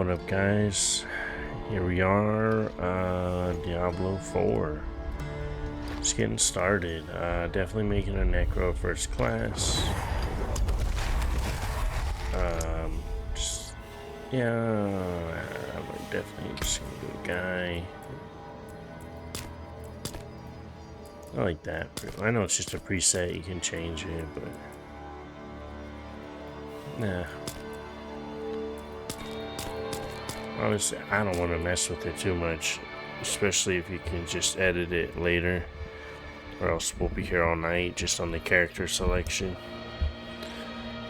What up, guys? Here we are, Diablo 4. Just getting started. Definitely making a Necro first class. Yeah, I'm definitely just gonna do a guy. I like that. I know it's just a preset, you can change it, but nah. Honestly, I don't want to mess with it too much, especially if you can just edit it later, or else we'll be here all night just on the character selection.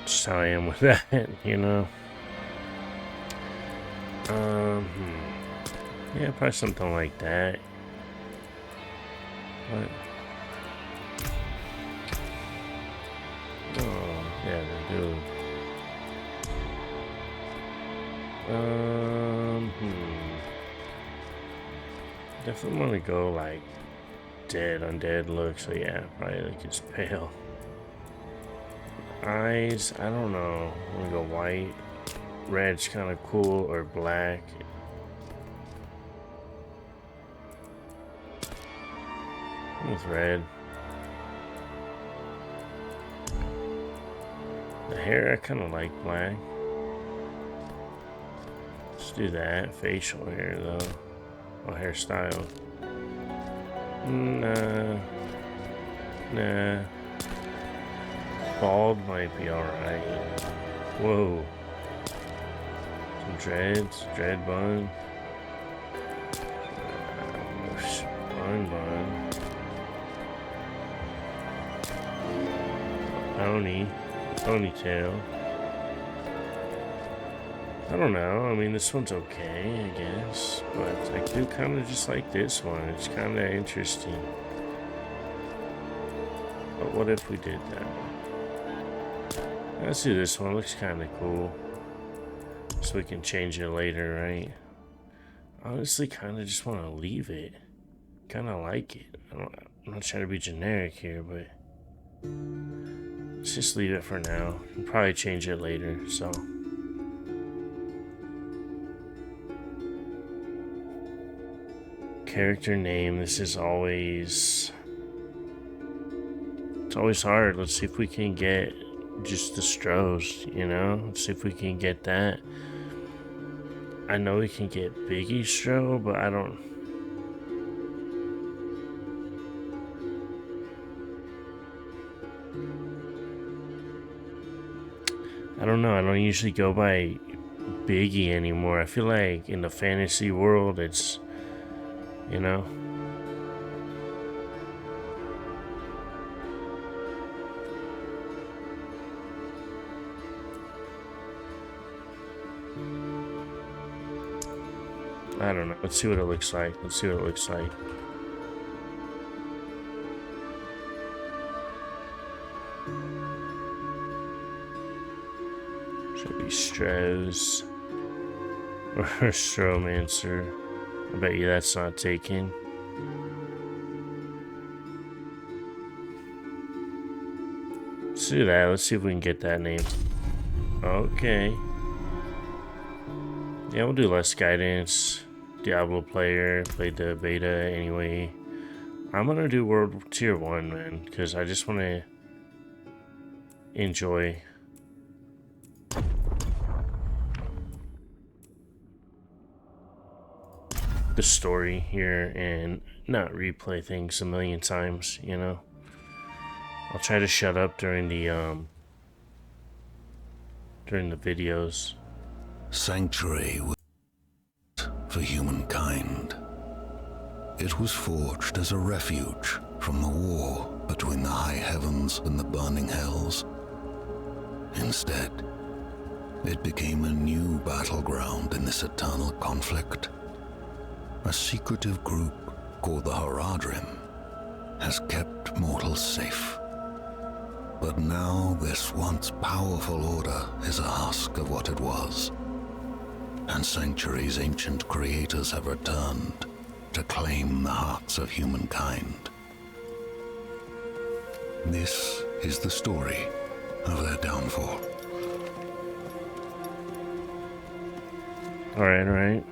Just how I am with that, you know. Yeah, probably something like that. What? Oh, yeah, they do. Definitely want to go like undead look, so yeah, probably like it's pale. Eyes, I don't know. I want to go white. Red's kind of cool, or black. With red. The hair, I kind of like black. Let's do that. Facial hair, though. Oh, hairstyle. Nah. Bald might be alright. Whoa. Some dreads. Dread bun. Bun. Ponytail. I don't know. I mean, this one's okay, I guess. But I do kind of just like this one. It's kind of interesting. But what if we did that one? Let's do this one. Looks kind of cool. So we can change it later, right? Honestly, kind of just want to leave it. Kind of like it. I'm not trying to be generic here, but let's just leave it for now. We'll probably change it later, so. Character name, this is always... It's always hard. Let's see if we can get just the Stros, you know? Let's see if we can get that. I know we can get Biggie Stro, but I don't know. I don't usually go by Biggie anymore. I feel like in the fantasy world, it's, you know. I don't know. Let's see what it looks like. Should be Stros or Necromancer. I bet you that's not taken. Let's do that. Let's see if we can get that name. Okay. Yeah, we'll do less guidance. Diablo player. Played the beta anyway. I'm gonna do World Tier 1, man, because I just want to enjoy the story here and not replay things a million times, you know. I'll try to shut up during the videos. Sanctuary was for humankind. It was forged as a refuge from the war between the high heavens and the burning hells. Instead, it became a new battleground in this eternal conflict. A secretive group called the Haradrim has kept mortals safe. But now this once powerful order is a husk of what it was. And Sanctuary's ancient creators have returned to claim the hearts of humankind. This is the story of their downfall. Alright, alright.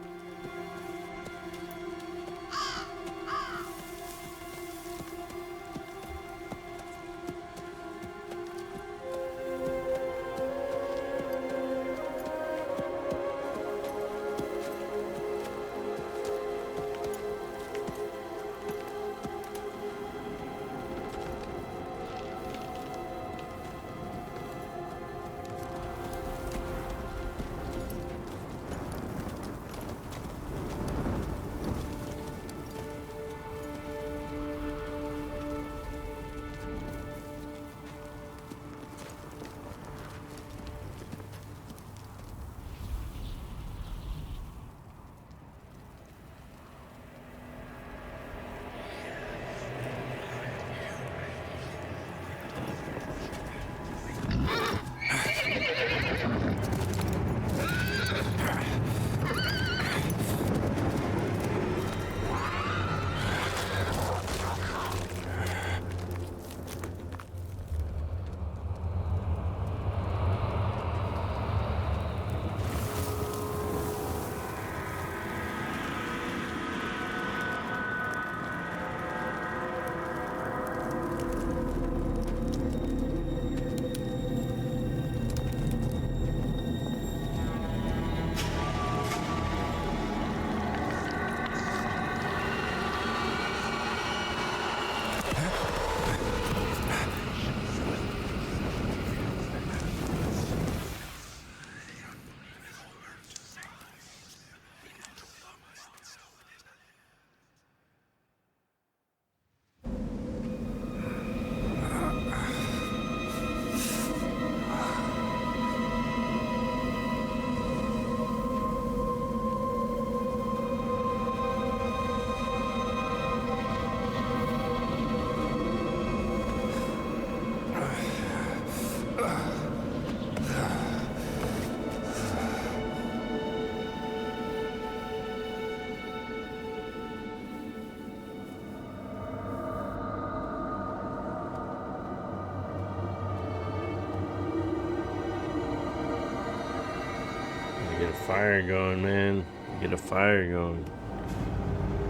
Get a fire going, man. Get a fire going.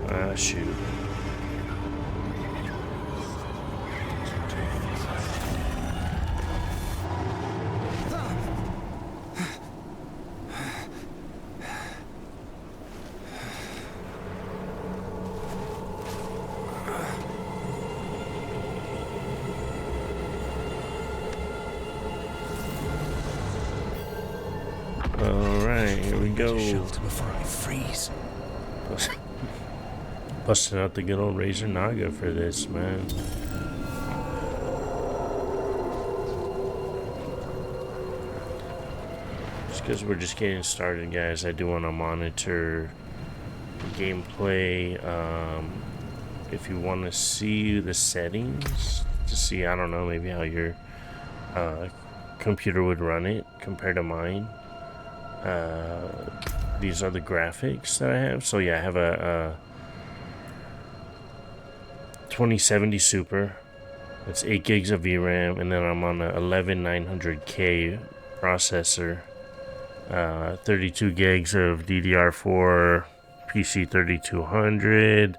Ah, shoot. Alright, here we go. Shelter before I freeze. Busting out the good old Razor Naga for this, man. Just because we're just getting started, guys, I do want to monitor gameplay. If you want to see the settings, to see, I don't know, maybe how your computer would run it compared to mine. These are the graphics that I have. So yeah, I have a 2070 Super. It's 8 gigs of VRAM, and then I'm on a 11900K processor. 32 gigs of DDR4, PC 3200.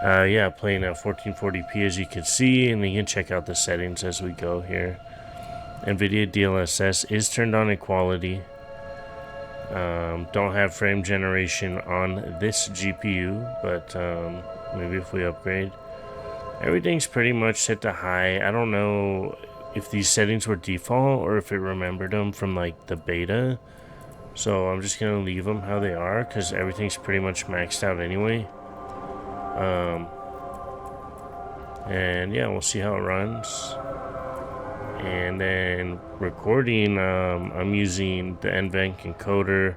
Yeah, playing at 1440p as you can see, and you can check out the settings as we go here. NVIDIA DLSS is turned on in quality. Don't have frame generation on this GPU, but maybe if we upgrade. Everything's pretty much set to high. I don't know if these settings were default or if it remembered them from like the beta. So I'm just gonna leave them how they are because everything's pretty much maxed out anyway. And yeah, we'll see how it runs. And then recording, I'm using the NVENC encoder,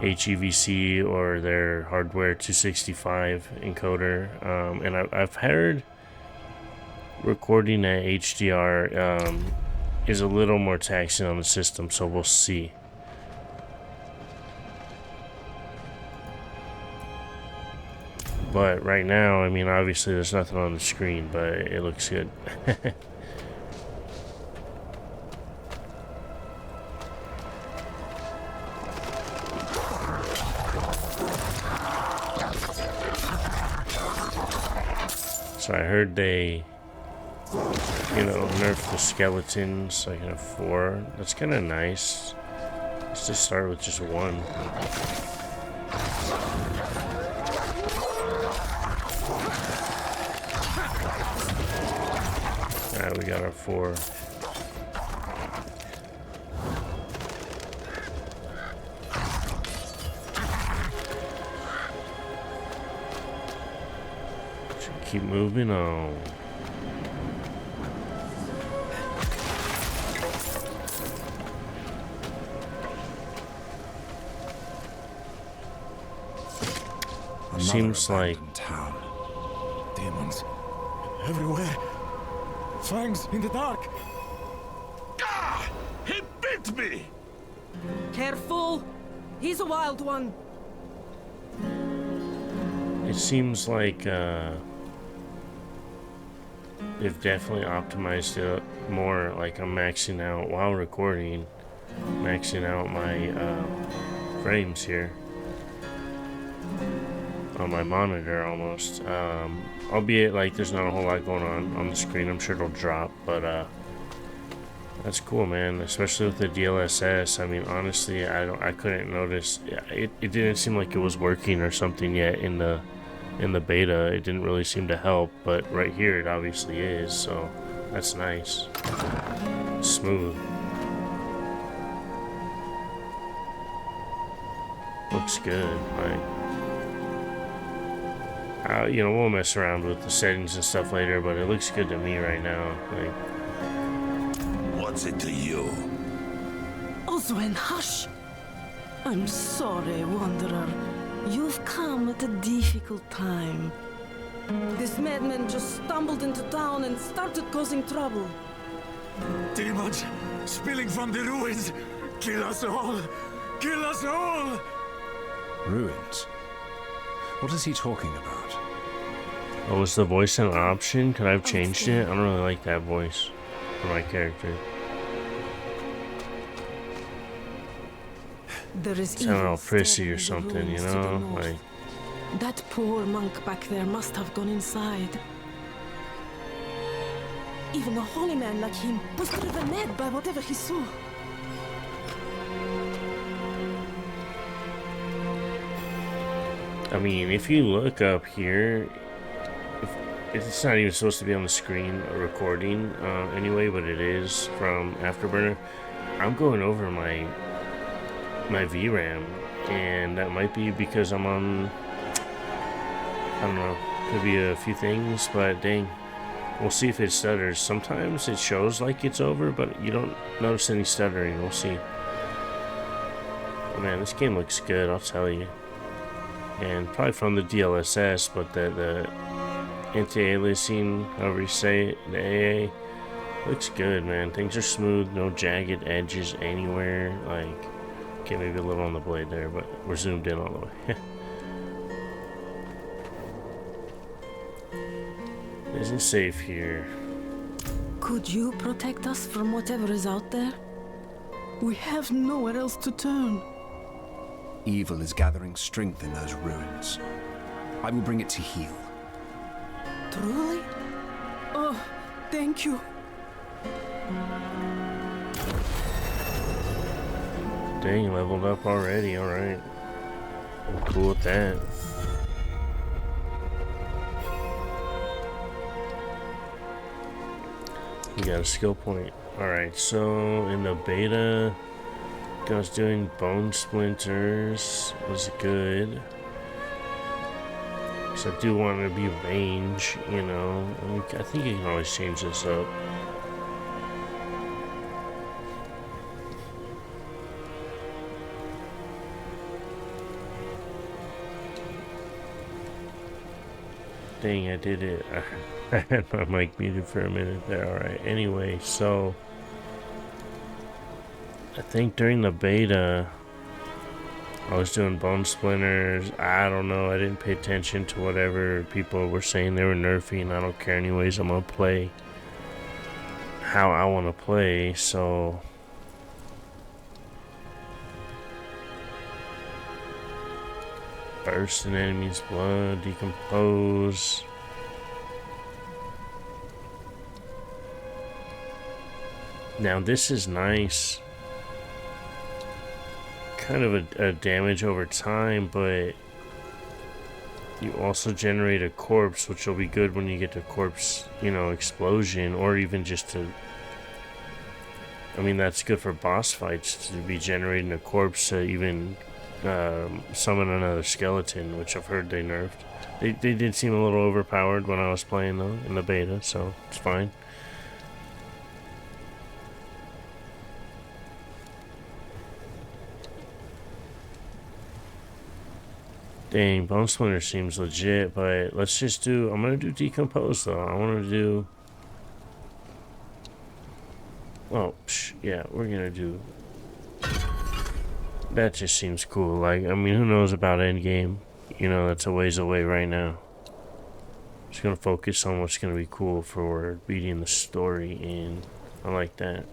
HEVC, or their hardware 265 encoder. And I've heard recording at HDR is a little more taxing on the system, so we'll see. But right now, I mean, obviously there's nothing on the screen, but it looks good. So I heard they, you know, nerfed the skeletons, so I can have 4. That's kind of nice. Let's just start with just 1. Alright, we got our 4. Keep moving on. Seems like town. Demons everywhere. Fangs in the dark. Ah! He bit me! Careful! He's a wild one. it seems like they've definitely optimized it more. Like I'm maxing out while recording, maxing out my frames here on my monitor almost. Albeit like there's not a whole lot going on the screen. I'm sure it'll drop, but that's cool, man. Especially with the DLSS. I mean, honestly, I couldn't notice. It didn't seem like it was working or something yet in the beta. It didn't really seem to help, but right here it obviously is. So that's nice. Smooth. Looks good. Like, you know, we'll mess around with the settings and stuff later, but it looks good to me right now. Like, What's it to you? Oswen, hush! I'm sorry, Wanderer. You've come at a difficult time. This madman just stumbled into town and started causing trouble. Demons spilling from the ruins. Kill us all! Kill us all! Ruins? What is he talking about? oh, was the voice an option? Could I have changed it? I don't really like that voice for my character. There is Sound all evil prissy or stirring in the something, you ruins to the know? north. Like, That poor monk back there must have gone inside. Even a holy man like him was driven mad by whatever he saw. I mean, if you look up here, if it's not even supposed to be on the screen recording anyway, but it is from Afterburner. I'm going over my VRAM, and that might be because I'm on, I don't know, could be a few things, but dang, we'll see if it stutters. Sometimes it shows like it's over, but you don't notice any stuttering. We'll see. Oh man, this game looks good, I'll tell you. And probably from the DLSS, but the anti-aliasing, however you say it, the AA, looks good, man. Things are smooth, no jagged edges anywhere. Like, okay, maybe a little on the blade there, but we're zoomed in all the way. Isn't safe here. Could you protect us from whatever is out there? We have nowhere else to turn. Evil is gathering strength in those ruins. I will bring it to heal. Truly? Oh, thank you. Dang, leveled up already, alright. I'm cool with that. We got a skill point. Alright, so in the beta, I was doing bone splinters, was good. So I do want to be range, you know. I think you can always change this up. Dang, I did it. I had my mic muted for a minute there. Alright, anyway, so I think during the beta I was doing bone splinters. I don't know, I didn't pay attention to whatever people were saying they were nerfing. I don't care anyways. I'm gonna play how I want to play. So burst an enemy's blood, decompose. Now this is nice. Kind of a damage over time, but you also generate a corpse, which will be good when you get to corpse, you know, explosion, or even just to... I mean, that's good for boss fights, to be generating a corpse to even summon another skeleton, which I've heard they nerfed. They did seem a little overpowered when I was playing, though, in the beta, so it's fine. Dang, Bone Splinter seems legit, but let's just do... I'm gonna do Decompose, though. I want to do... Oh, yeah, we're gonna do... That just seems cool. Like, I mean, who knows about endgame? You know, that's a ways away right now. Just gonna focus on what's gonna be cool for beating the story, and I like that.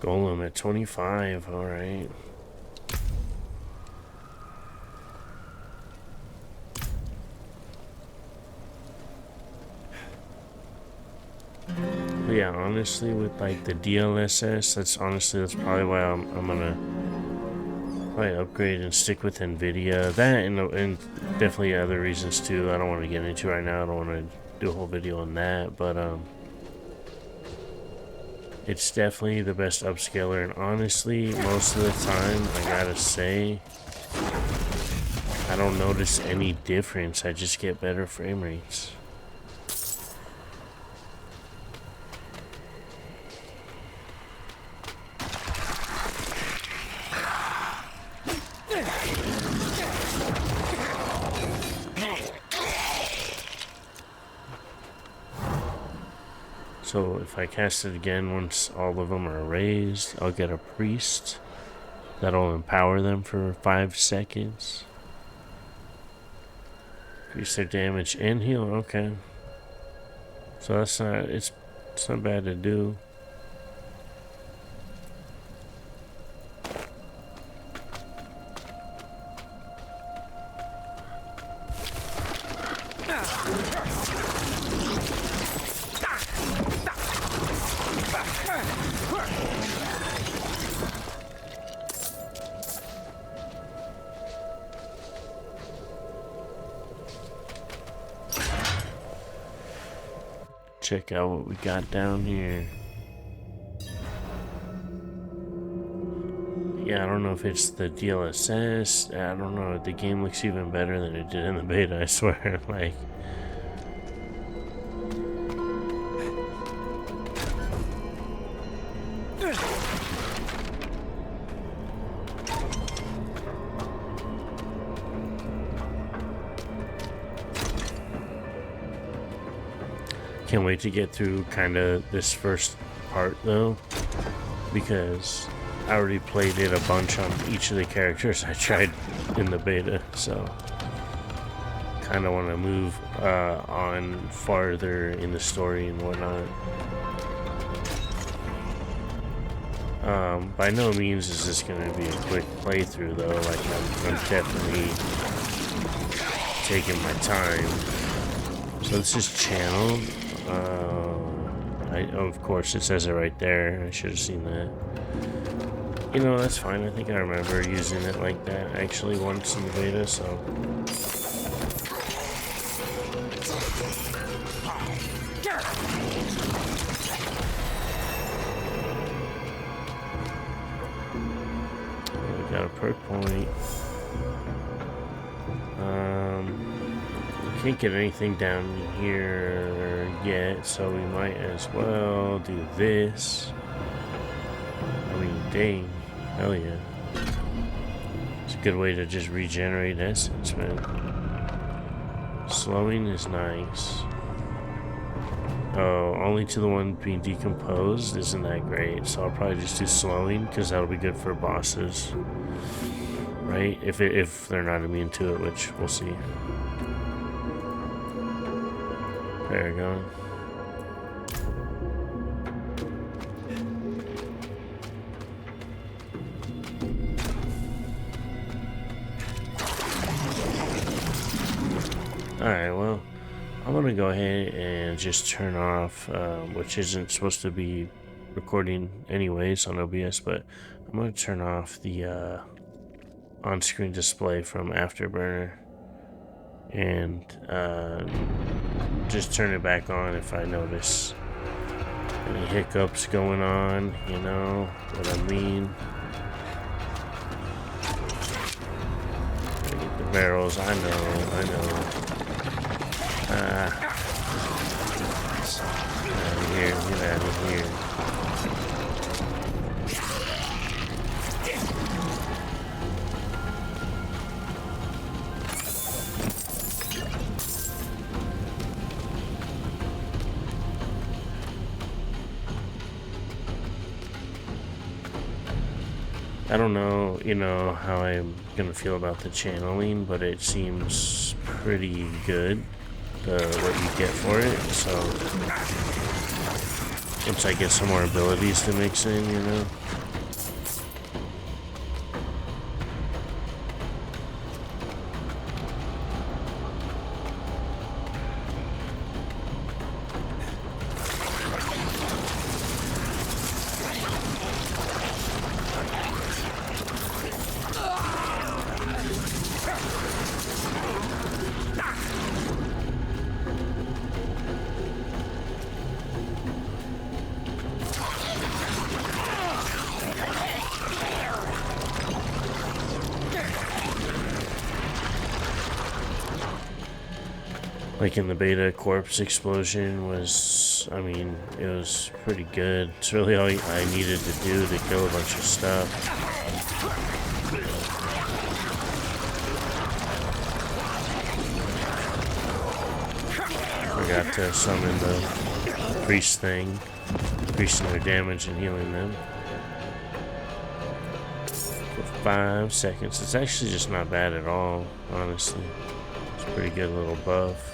Golem at 25, alright. Yeah, honestly, with like the DLSS, that's probably why I'm gonna probably upgrade and stick with NVIDIA. That and definitely other reasons too. I don't want to get into right now. I don't want to do a whole video on that, but it's definitely the best upscaler, and honestly, most of the time, I gotta say, I don't notice any difference. I just get better frame rates. So if I cast it again, once all of them are raised, I'll get a priest. That'll empower them for 5 seconds. Increase their damage and heal, okay. So that's not, it's not bad to do. Check out what we got down here. Yeah, I don't know if it's the DLSS. I don't know. The game looks even better than it did in the beta, I swear. Like, can't wait to get through kind of this first part though, because I already played it a bunch on each of the characters I tried in the beta, so kind of want to move on farther in the story and whatnot. By no means is this going to be a quick playthrough though. Like, I'm definitely taking my time. So this is channeled. Of course it says it right there. I should have seen that. You know, that's fine. I think I remember using it like that actually once in the beta, so. We got a perk point. Can't get anything down here yet, so we might as well do this. I mean, dang. Hell yeah. It's a good way to just regenerate essence, man. Slowing is nice. Oh, only to the one being decomposed isn't that great, so I'll probably just do slowing, because that'll be good for bosses. Right? If they're not immune to it, which we'll see. Paragon. want to go ahead and just turn off, which isn't supposed to be recording anyways on OBS, but I'm going to turn off the on-screen display from Afterburner and just turn it back on if I notice any hiccups going on, you know what I mean. Gotta get the barrels, I know. Get out of here. I don't know, you know, how I'm gonna feel about the channeling, but it seems pretty good, what you get for it, so once I get some more abilities to mix in, you know. Like in the beta, corpse explosion was, I mean, it was pretty good. It's really all I needed to do to kill a bunch of stuff. Forgot to summon the priest thing, increasing their damage and healing them. For 5 seconds. It's actually just not bad at all, honestly. It's a pretty good little buff.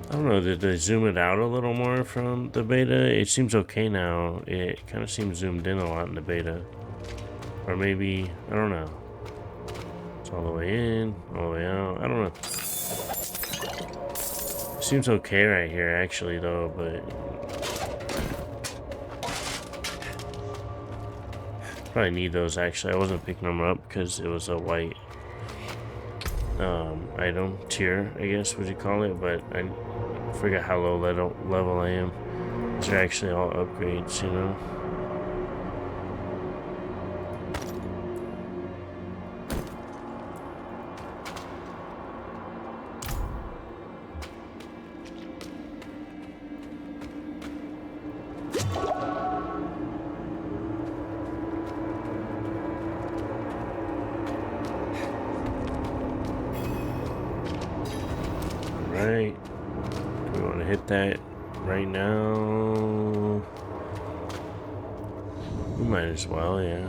I don't know, did they zoom it out a little more from the beta? It seems okay now. It kind of seems zoomed in a lot in the beta. Or maybe, I don't know. It's all the way in, all the way out. I don't know. Seems okay right here, actually, though, but probably need those, actually. I wasn't picking them up because it was a white item tier, I guess, would you call it, but I forget how low level I am. These are actually all upgrades, you know. Right. Do we want to hit that right now? We might as well, yeah.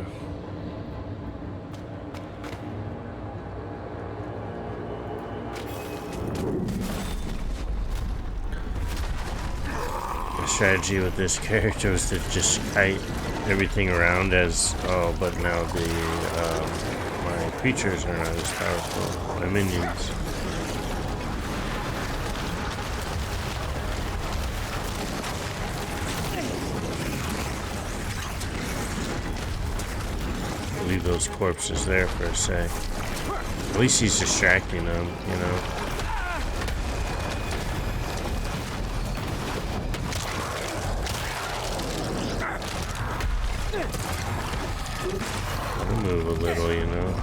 The strategy with this character was to just kite everything around as, oh, but now the, my creatures are not as powerful, my minions. Leave those corpses there for a sec. At least he's distracting them, you know. I'll move a little, you know.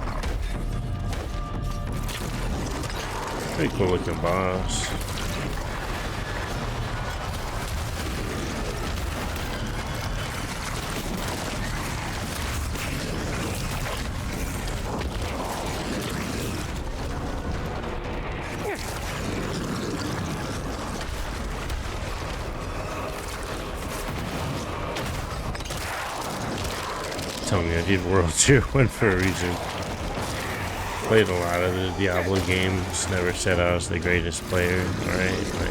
Pretty cool looking boss. Tell me I did World Tier 1 for a reason. played a lot of the Diablo games. Never said I was the greatest player, right? Like,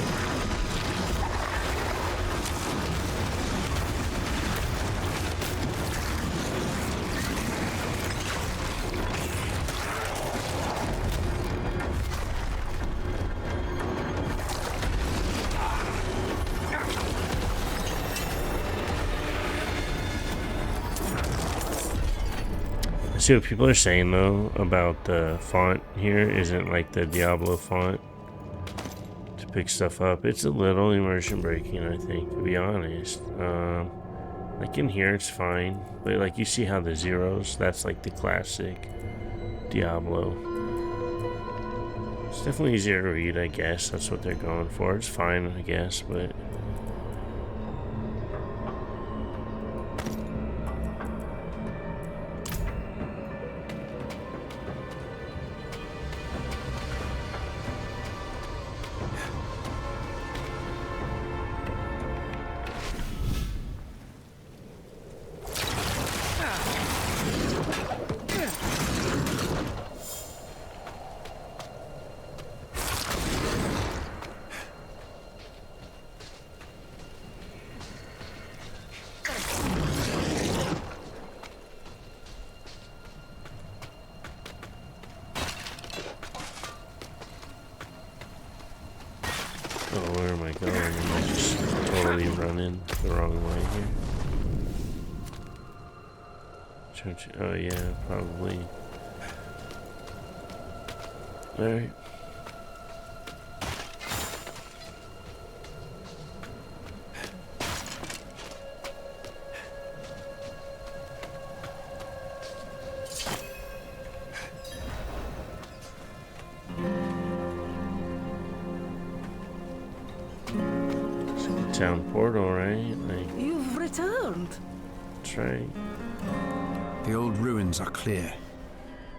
I see what people are saying though about the font here isn't like the Diablo font to pick stuff up. It's a little immersion breaking, I think, to be honest. Like in here it's fine, but like you see how the zeros, that's like the classic Diablo. It's definitely easier to read, I guess. That's what they're going for. It's fine, I guess, but oh, where am I going? Am I just totally running the wrong way here? Church, oh yeah, probably. Alright. Town portal, right? Like, You've returned. that's right. The old ruins are clear.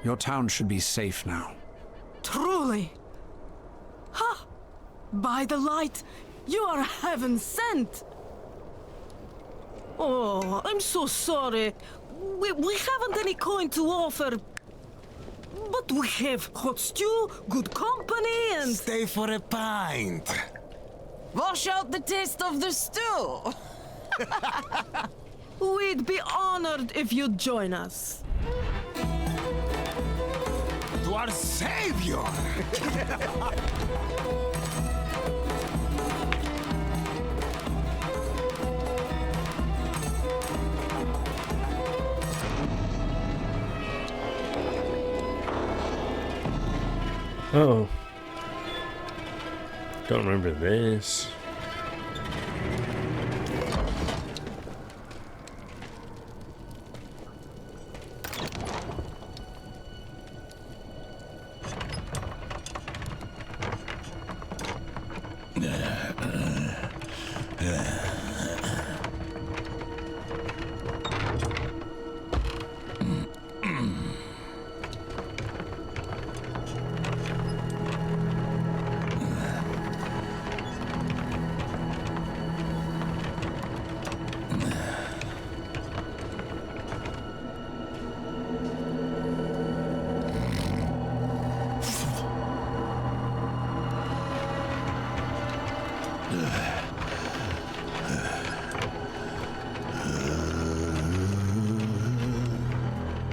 Your town should be safe now. Truly. Ha! By the light, you are heaven sent. Oh, I'm so sorry. We haven't any coin to offer. But we have hot stew, good company, and... Stay for a pint. Wash out the taste of the stew. We'd be honored if you'd join us. To our savior. Oh. Don't remember this.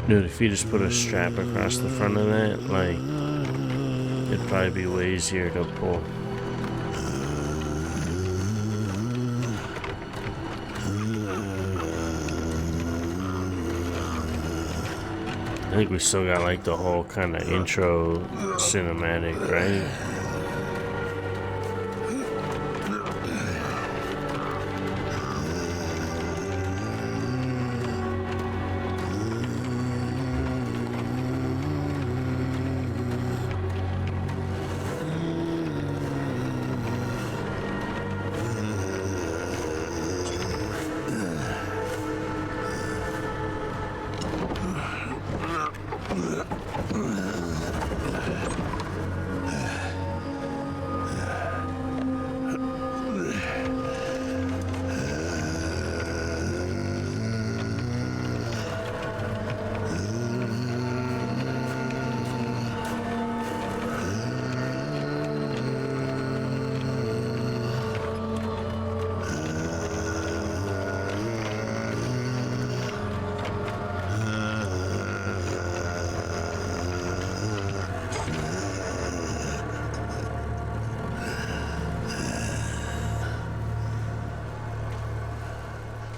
Dude, if you just put a strap across the front of that, like, it'd probably be way easier to pull. I think we still got like the whole kind of intro cinematic, right?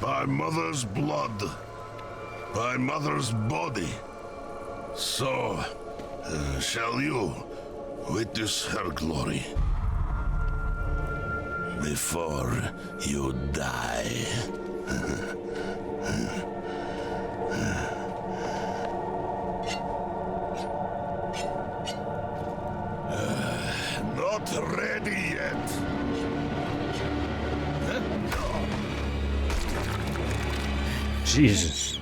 By mother's blood. By mother's body. So, shall you witness her glory before you die? Not ready yet. Jesus.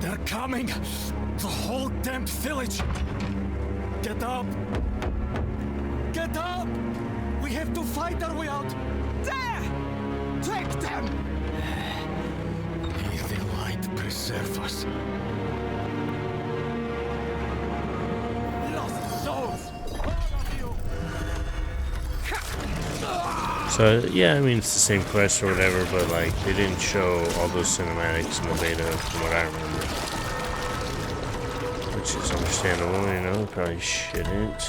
They're coming! The whole damned village! Get up! Get up! We have to fight our way out! There! Take them! May the light preserve us. Lost souls! All of you! So, yeah, I mean, it's the same quest or whatever, but, like, they didn't show all those cinematics in the beta, from what I remember. Which is understandable, you know, probably shouldn't.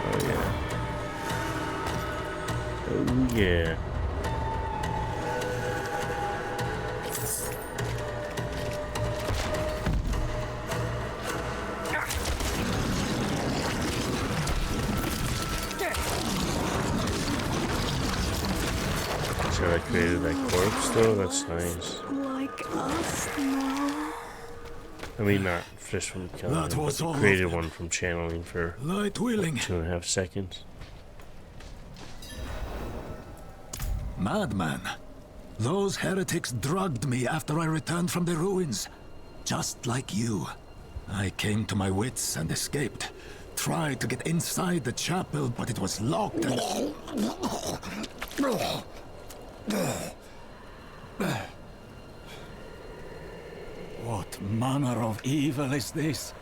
Oh, yeah. Oh, yeah. So I created that corpse, though? That's nice. Like us now. I mean, not just from killing That him, was but all of created them. one from channeling for Light willing. 2.5 seconds. Madman. Those heretics drugged me after I returned from the ruins. Just like you. I came to my wits and escaped. Tried to get inside the chapel, but it was locked and... What manner of evil is this?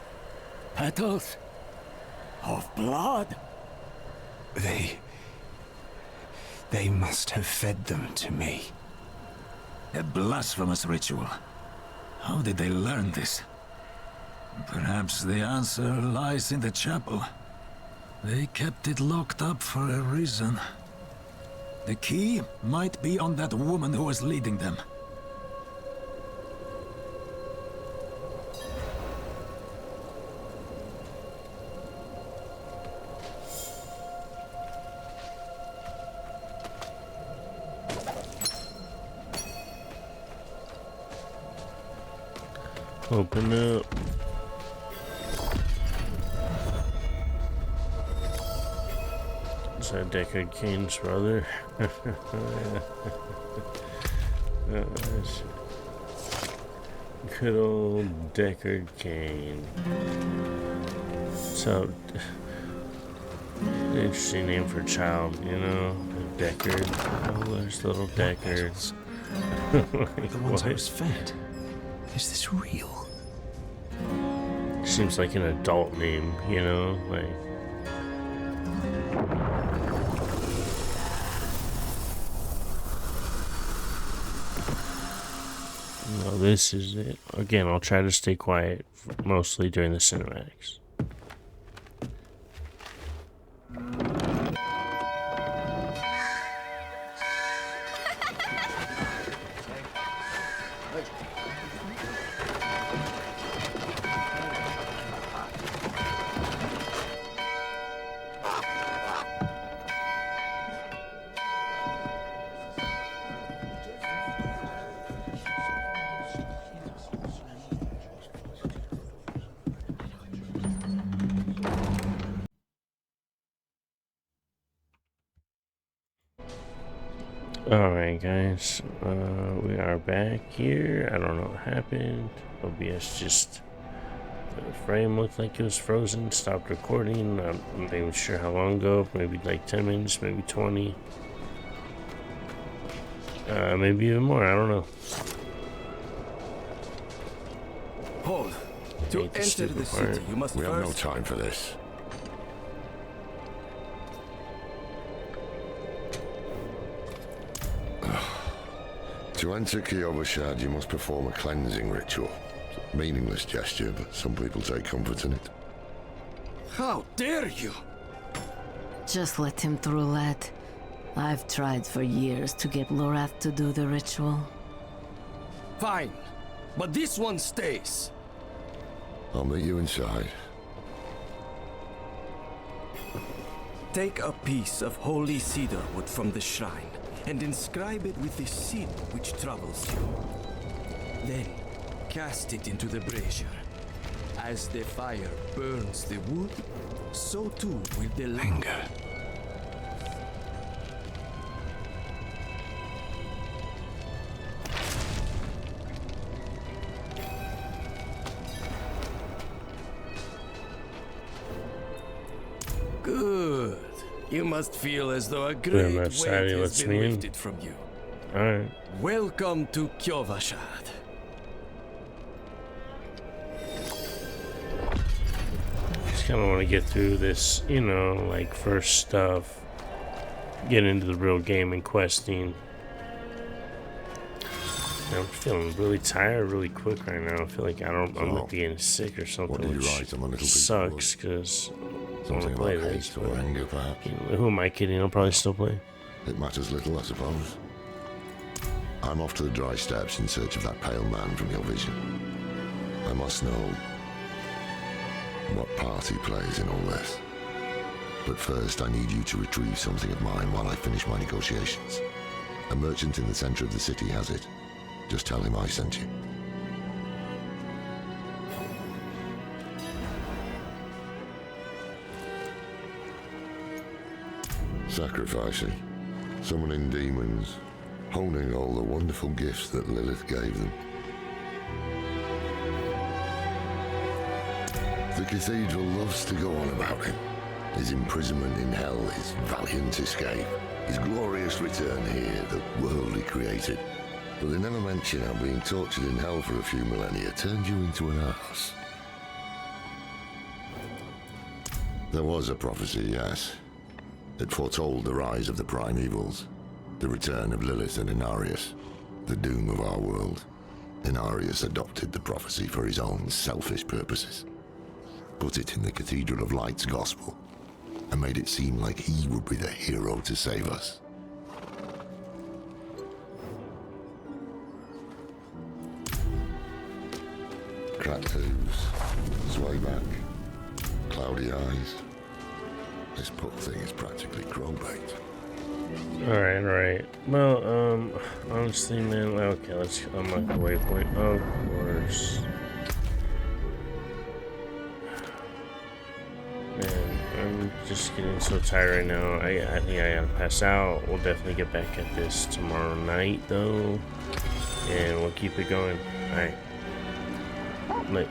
Petals? Of blood? They must have fed them to me. A blasphemous ritual. How did they learn this? Perhaps the answer lies in the chapel. They kept it locked up for a reason. The key might be on that woman who was leading them. Open up. Is that Deckard Cain's brother? Good old Deckard Cain. So, interesting name for a child, you know? Deckard. Oh, there's little Deckard. Like, The ones I what? was fed. Is this real? Seems like an adult name, you know? Like. No, this is it. Again, I'll try to stay quiet mostly during the cinematics. Alright guys, we are back here. I don't know what happened. OBS just, the frame looked like it was frozen, stopped recording. I'm not even sure how long ago, maybe like 10 minutes, maybe 20. Maybe even more, I don't know. Hold. To Hate the enter stupid the part. city, you must We have no first... time for this. To enter Kiyoba, you must perform a cleansing ritual. It's a meaningless gesture, but some people take comfort in it. How dare you! Just let him through, lad. I've tried for years to get Lorath to do the ritual. Fine, but this one stays. I'll meet you inside. Take a piece of holy cedar wood from the shrine and inscribe it with the sin which troubles you. Then cast it into the brazier. As the fire burns the wood, so too will the Anger. Good. You must feel as though a Pretty great much weight Sadie has lets been me in. lifted from you. Alright. Welcome to Kyovashad. Just kind of want to get through this, you know, like first stuff. Get into the real game and questing. I'm feeling really tired really quick right now. I feel like I'm like getting sick or something, What did you which write on the little piece of sucks wood? because I want Something to play about this. hate or anger, perhaps? You know, who am I kidding? I'll probably still play. It matters little, I suppose. I'm off to the dry steppes in search of that pale man from your vision. I must know what part he plays in all this. But first, I need you to retrieve something of mine while I finish my negotiations. A merchant in the center of the city has it. Just tell him I sent you. Sacrificing, summoning demons, honing all the wonderful gifts that Lilith gave them. The cathedral loves to go on about him. His imprisonment in hell, his valiant escape, his glorious return here, the world he created. But they never mention how being tortured in hell for a few millennia turned you into an ass. There was a prophecy, yes. It foretold the rise of the prime evils, the return of Lilith and Inarius, the doom of our world. Inarius adopted the prophecy for his own selfish purposes, put it in the Cathedral of Light's gospel, and made it seem like he would be the hero to save us. Cracked hooves, sway back, cloudy eyes. This put thing is practically crowbait. Alright. Well, honestly, man, okay, let's unlock the waypoint. Of course. Man, I'm just getting so tired right now. I think I gotta pass out. We'll definitely get back at this tomorrow night, though. And we'll keep it going. Alright. Like